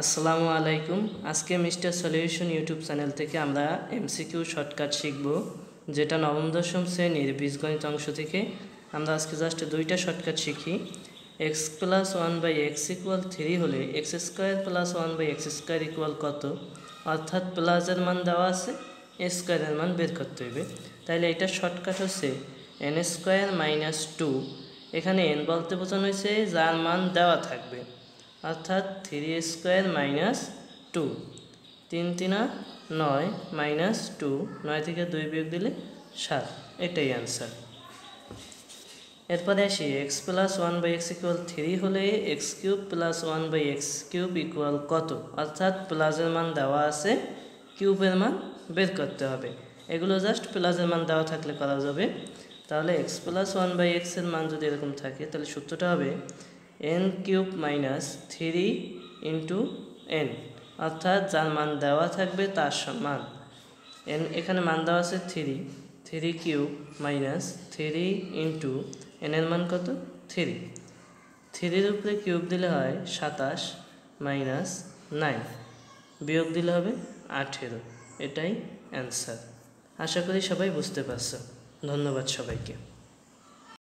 আসসালামু আলাইকুম। আজকে মিস্টার সলিউশন ইউটিউব চ্যানেল থেকে আমরা এমসিকিউ শর্টকাট শিখব, যেটা নবম দশম শ্রেণীর বীজগণিত অংশ থেকে। আমরা আজকে জাস্ট দুইটা শর্টকাট শিখি। X plus one by X equal 3 হলে X square plus one by X square equal কত, অর্থাৎ প্লাসের মান দেওয়া আছে, এ স্কোয়ারের মান বের করতে হবে। তাইলে এটার শর্টকাট হচ্ছে এন স্কোয়ার মাইনাস 2। এখানে এন বলতে বোঝানো হয়েছে যার মান দেওয়া থাকবে, অর্থাৎ 3 স্কোয়ার মাইনাস 2, 3 3 9 মাইনাস 2, 9 থেকে 2 বিয়োগ দিলে 7, এটাই অ্যান্সার। এরপরে আসি X plus one by X equal 3 হলে X cube plus one by X cube equal কত, অর্থাৎ প্লাসের মান দেওয়া আছে, কিউবের মান বের করতে হবে। এগুলো জাস্ট প্লাসের মান দেওয়া থাকলে করা যাবে। তাহলে এক্স প্লাস ওয়ান বাই এক্সের মান যদি এরকম থাকে, তাহলে সূত্রটা হবে N cube minus 3 into N, অর্থাৎ যার মান দেওয়া থাকবে তার মান এন, এখানে মান দেওয়া আছে 3 কিউব মাইনাস 3 ইন্টু এনের মান কত 3, 3-র উপরে কিউব দিলে হয় 27 মাইনাস 9, বিয়োগ দিলে হবে 18, এটাই অ্যান্সার। আশা করি সবাই বুঝতে পারছো। ধন্যবাদ সবাইকে।